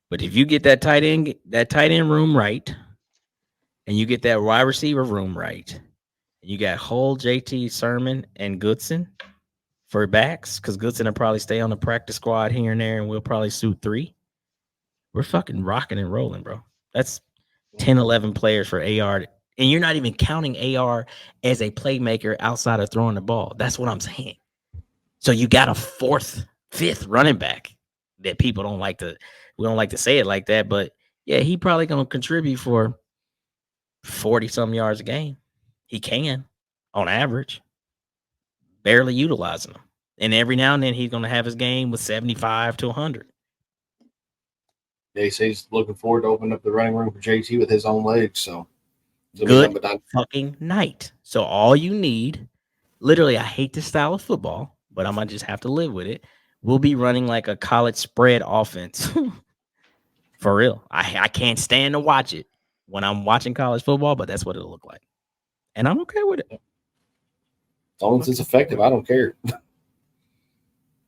But if you get that tight end room right, and you get that wide receiver room right, and you got Hull, JT, Sermon, and Goodson for backs, because Goodson will probably stay on the practice squad here and there, and we'll probably suit 3. We're fucking rocking and rolling, bro. That's 10, 11 players for AR. And you're not even counting AR as a playmaker outside of throwing the ball. That's what I'm saying. So you got a 4th, 5th running back that people don't like to, we don't like to say it like that, but yeah, he probably going to contribute for 40 some yards a game. He can on average, barely utilizing them. And every now and then he's going to have his game with 75 to 100. Yeah, he says he's looking forward to opening up the running room for JT with his own legs. So Good fucking night. So all you need, literally, I hate this style of football, but I'm going to just have to live with it. We'll be running like a college spread offense. For real. I can't stand to watch it when I'm watching college football, but that's what it'll look like. And I'm okay with it. As long as it's effective, I don't care.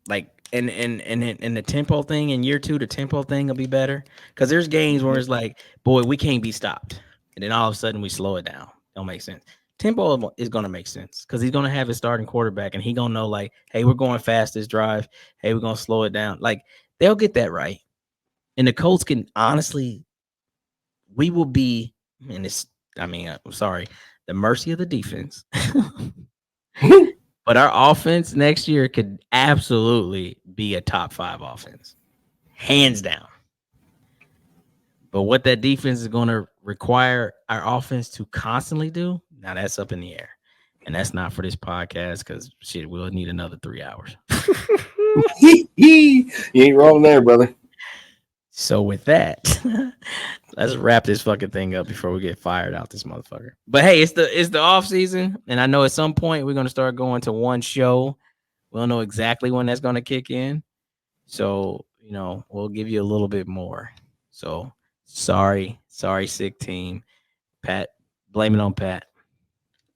Like, and the tempo thing in year 2, the tempo thing will be better. Because there's games where it's like, boy, we can't be stopped. And then all of a sudden we slow it down. Don't make sense. Tempo is going to make sense because he's going to have his starting quarterback and he's going to know, like, hey, we're going fast this drive. Hey, we're going to slow it down. Like, they'll get that right. And the Colts can honestly, we will be, and it's, I mean, I'm sorry, the mercy of the defense. But our offense next year could absolutely be a top 5 offense, hands down. But what that defense is going to require our offense to constantly do, now that's up in the air. And that's not for this podcast because shit, we'll need another 3 hours. You ain't wrong there, brother. So with that, let's wrap this fucking thing up before we get fired out this motherfucker. But hey, it's the off season, and I know at some point we're gonna start going to one show. We don't know exactly when that's gonna kick in. So, we'll give you a little bit more. So sorry, sick team. Pat, blame it on Pat.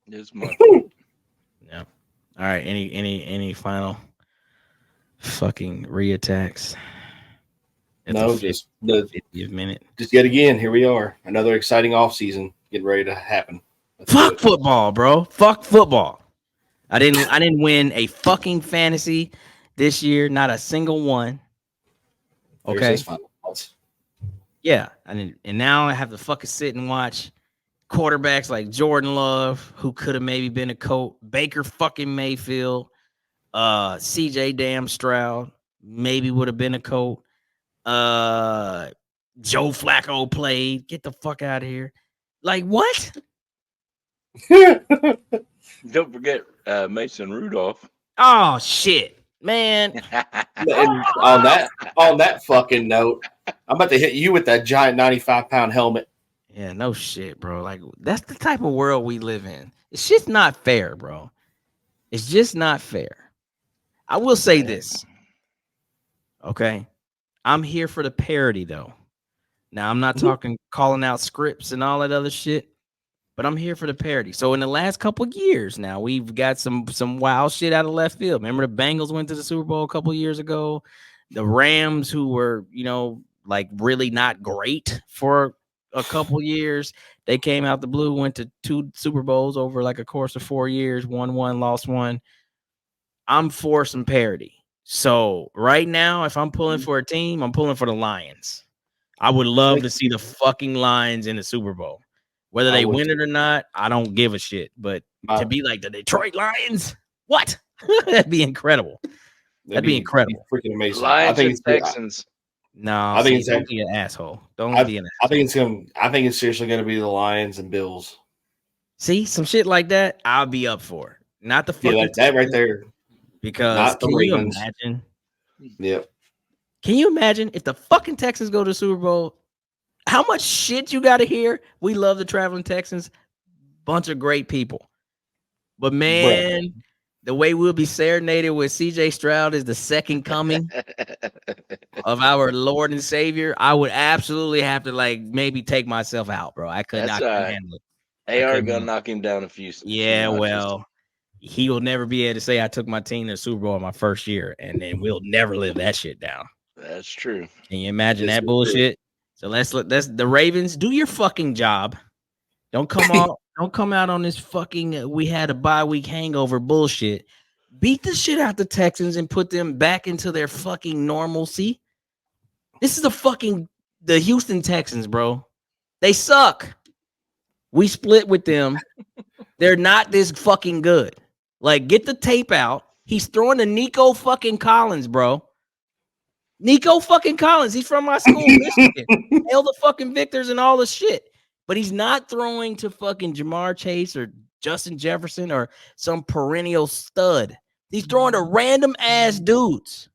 It's my fault. Yeah. All right. Any final fucking reattacks? No, just the 50th minute. Just yet again, here we are. Another exciting off season getting ready to happen. Fuck football, bro. Fuck football. I didn't win a fucking fantasy this year, not a single one. Okay. Yeah, and now I have to fucking sit and watch quarterbacks like Jordan Love, who could have maybe been a Colt, Baker fucking Mayfield, CJ Damn Stroud, maybe would have been a Colt. Joe Flacco played. Get the fuck out of here. Like what? Don't forget Mason Rudolph. Oh shit, man. And on that fucking note, I'm about to hit you with that giant 95-pound helmet. Yeah, no shit, bro. Like that's the type of world we live in. It's just not fair, bro. It's just not fair. I will say this. Okay. I'm here for the parody though. Now I'm not talking calling out scripts and all that other shit, but I'm here for the parody. So in the last couple of years now, we've got some wild shit out of left field. Remember the Bengals went to the Super Bowl a couple of years ago? The Rams, who were, like really not great for a couple years, they came out the blue, went to 2 Super Bowls over like a course of 4 years, won 1, lost 1. I'm for some parody. So right now, if I'm pulling for a team, I'm pulling for the Lions. I would love to see the fucking Lions in the Super Bowl. Whether they win it or not, I don't give a shit. But to be like the Detroit Lions, what? That'd be incredible. That'd be incredible. Freaking amazing. Lions and Texans. No, I think don't be an asshole. Don't be an asshole. I think it's seriously going to be the Lions and Bills. See, some shit like that, I'll be up for. Not the fucking like that right there. Because can you imagine? Yep. Can you imagine if the fucking Texans go to the Super Bowl? How much shit you got to hear? We love the traveling Texans. Bunch of great people. But man, the way we'll be serenaded with CJ Stroud is the second coming of our Lord and Savior. I would absolutely have to maybe take myself out, bro. I could not handle it. AR gonna knock him down a few. Yeah, well, he will never be able to say I took my team to the Super Bowl in my first year, and then we'll never live that shit down. That's true. Can you imagine Yes, that we bullshit? So let's the Ravens. Do your fucking job. Don't come out on this fucking we had a bye week hangover bullshit. Beat the shit out the Texans and put them back into their fucking normalcy. This is the Houston Texans, bro. They suck. We split with them. They're not this fucking good. Like, get the tape out. He's throwing to Nico fucking Collins, bro. Nico fucking Collins. He's from my school, Michigan. Hail the fucking victors and all the shit. But he's not throwing to fucking Jamar Chase or Justin Jefferson or some perennial stud. He's throwing to random ass dudes.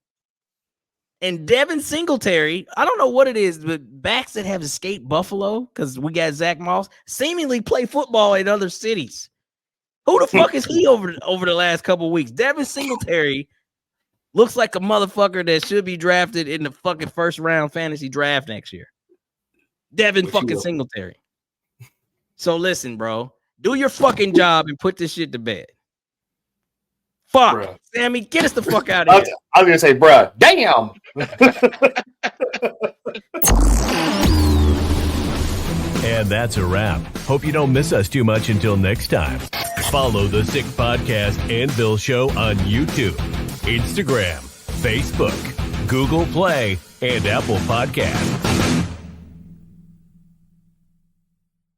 And Devin Singletary, I don't know what it is, but backs that have escaped Buffalo, because we got Zach Moss, seemingly play football in other cities. Who the fuck is he over the last couple of weeks? Devin Singletary looks like a motherfucker that should be drafted in the fucking first round fantasy draft next year. Devin fucking Singletary. So listen, bro, do your fucking job and put this shit to bed. Fuck, bruh. Sammy, get us the fuck out of here. I was gonna say, bruh, damn. And that's a wrap. Hope you don't miss us too much until next time. Follow the Sick Podcast and Bill Show on YouTube, Instagram, Facebook, Google Play, and Apple Podcasts.